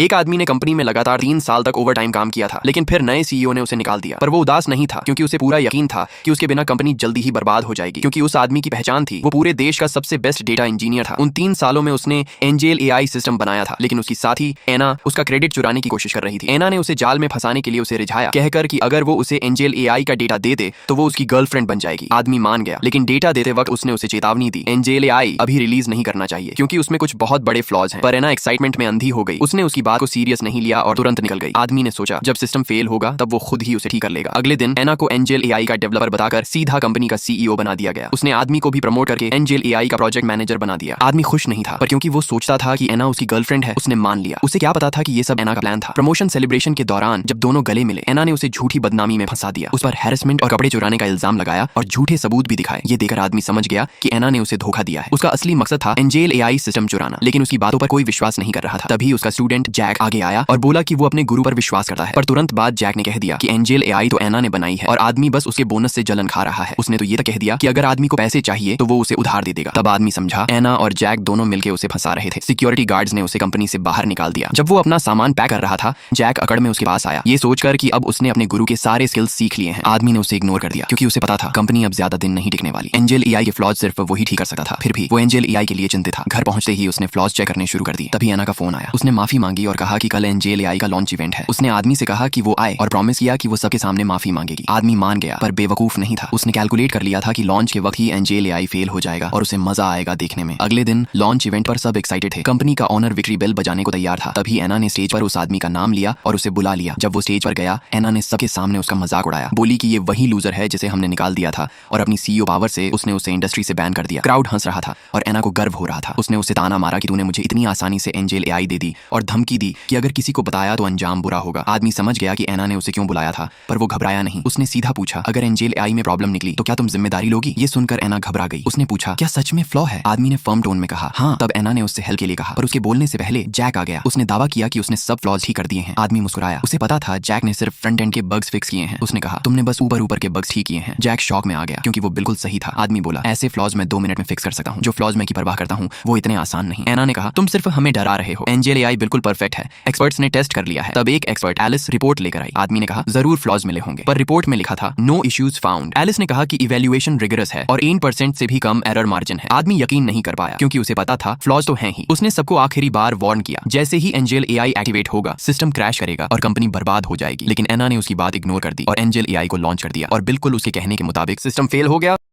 एक आदमी ने कंपनी में लगातार 3 साल तक ओवर टाइम काम किया था, लेकिन फिर नए सीईओ ने उसे निकाल दिया। पर वो उदास नहीं था, क्योंकि उसे पूरा यकीन था कि उसके बिना कंपनी जल्दी ही बर्बाद हो जाएगी। क्योंकि उस आदमी की पहचान थी, वो पूरे देश का सबसे बेस्ट डेटा इंजीनियर था। उन 3 सालों में उसने एंजेल एआई सिस्टम बनाया था, लेकिन उसकी साथी एना उसका क्रेडिट चुराने की कोशिश कर रही थी। एना ने उसे जाल में फंसाने के लिए उसे रिझाया, कहकर कि अगर वो उसे एंजेल एआई का डेटा दे दे तो वो उसकी गर्लफ्रेंड बन जाएगी। आदमी मान गया, लेकिन डेटा देते वक्त उसने उसे चेतावनी दी, एंजेल एआई अभी रिलीज नहीं करना चाहिए, क्योंकि उसमें कुछ बहुत बड़े फ्लॉज हैं। पर एना एक्साइटमेंट में अंधी हो गई, उसने उसकी बात को सीरियस नहीं लिया और तुरंत निकल गई। आदमी ने सोचा जब सिस्टम फेल होगा तब वो खुद ही उसे ठीक कर लेगा। अगले दिन एना को एंजेल एआई का डेवलपर बताकर सीधा कंपनी का सीईओ बना दिया गया। उसने आदमी को भी प्रमोट करके एंजेल एआई का प्रोजेक्ट मैनेजर बना दिया। आदमी खुश नहीं था, पर क्योंकि वो सोचता था कि एना उसकी गर्लफ्रेंड है, उसने मान लिया। उसे क्या पता था कि ये सब एना का प्लान था। प्रमोशन सेलिब्रेशन के दौरान जब दोनों गले मिले, एना ने उसे झूठी बदनामी में फंसा दिया, उस पर हैरेसमेंट और कपड़े चुराने का इल्जाम लगाया और झूठे सबूत भी दिखाए। ये देखकर आदमी समझ गया कि एना ने उसे धोखा दिया है। उसका असली मकसद था एंजेल एआई सिस्टम चुराना, लेकिन उसकी बातों पर कोई विश्वास नहीं कर रहा था। तभी उसका स्टूडेंट जैक आगे आया और बोला कि वो अपने गुरु पर विश्वास करता है। पर तुरंत बाद जैक ने कह दिया कि एंजेल एआई तो एना ने बनाई है और आदमी बस उसके बोनस से जलन खा रहा है। उसने तो ये तक कह दिया कि अगर आदमी को पैसे चाहिए तो वो उसे उधार दे देगा। तब आदमी समझा एना और जैक दोनों मिलकर उसे फंसा रहे थे। सिक्योरिटी गार्ड्स ने उसे कंपनी से बाहर निकाल दिया। जब वो अपना सामान पैक कर रहा था, जैक अकड़ में उसके पास आया, ये सोचकर कि अब उसने अपने गुरु के सारे स्किल्स सीख लिए हैं। आदमी ने उसे इग्नोर कर दिया, क्योंकि उसे पता था कंपनी अब ज्यादा दिन नहीं टिकने वाली। एंजेल एआई के फ्लॉज सिर्फ वही ठीक कर सकता था। फिर भी वो एंजेल एआई के लिए चिंतित था। घर पहुंचते ही उसने फ्लॉज चेक करने शुरू कर दिए। तभी एना का फोन आया। उसने माफी मांगी और कहा कि कल एंजेल एआई का लॉन्च इवेंट है। उसने आदमी से कहा कि वो आए और प्रॉमिस किया कि वो सबके सामने माफी मांगेगी। आदमी मान गया, पर बेवकूफ नहीं था। उसने कैलकुलेट कर लिया था कि लॉन्च के वक्त ही एंजेल एआई फेल हो जाएगा और उसे मजा आएगा देखने में। अगले दिन लॉन्च इवेंट पर सब एक्साइटेड थे। कंपनी का ऑनर विक्ट्री बेल बजाने को तैयार था। तभी एना ने स्टेज पर उस आदमी का नाम लिया और उसे बुला लिया। जब वो स्टेज पर गया, एना ने सबके सामने उसका मजाक उड़ाया, बोली कि ये वही लूजर है जिसे हमने निकाल दिया था और अपनी सीईओ पावर से उसने उसे इंडस्ट्री से बैन कर दिया। क्राउड हंस रहा था और एना को गर्व हो रहा था। उसने उसे ताना मारा कि तूने मुझे इतनी आसानी से एंजेल एआई दे दी और धमकी दी कि अगर किसी को बताया तो अंजाम बुरा होगा। आदमी समझ गया कि एना ने उसे क्यों बुलाया था, पर वो घबराया नहीं। उसने सीधा पूछा, अगर एंजेल एआई में प्रॉब्लम निकली तो क्या तुम जिम्मेदारी लोगी? ये सुनकर एना घबरा गई। उसने पूछा, क्या सच में फ्लॉ है? आदमी ने फर्म टोन में कहा, हाँ। तब एना ने उससे हेल्प के लिए कहा, पर उसके बोलने से पहले जैक आ गया। उसने दावा किया कि उसने सब फ्लॉज ठीक कर दिए हैं। आदमी मुस्कुराया। उसे पता था जैक ने सिर्फ फ्रंट एंड के बग्स फिक्स किए हैं। उसने कहा, तुमने बस ऊपर ऊपर के बग्स ठीक किए हैं। जैक शॉक में आ गया, क्योंकि वो बिल्कुल सही था। आदमी बोला, ऐसे फ्लॉज मैं 2 मिनट में फिक्स कर सकता हूँ। जो फ्लॉज मैं की परवाह करता हूँ वो इतने आसान नहीं। एना ने कहा, तुम सिर्फ हमें डरा रहे हो। एंजेल एआई बिल्कुल परफेक्ट है, एक्सपर्ट्स ने टेस्ट कर लिया है। तब एक एक्सपर्ट एलिस रिपोर्ट लेकर आई। आदमी ने कहा, जरूर फ्लॉज मिले होंगे, पर रिपोर्ट में लिखा था नो इश्यूज फाउंड। एलिस ने कहा कि इवैल्यूएशन रिगरस है और 8% से भी कम एरर मार्जिन है। आदमी यकीन नहीं कर पाया, क्योंकि उसे पता था फ्लॉज तो हैं ही। उसने सबको आखिरी बार वार्न किया, जैसे ही एंजेल एआई एक्टिवेट होगा सिस्टम क्रैश करेगा और कंपनी बर्बाद हो जाएगी। लेकिन एना ने उसकी बात इग्नोर कर दी और एंजेल एआई को लॉन्च कर दिया और बिल्कुल उसके कहने के मुताबिक सिस्टम फेल हो गया।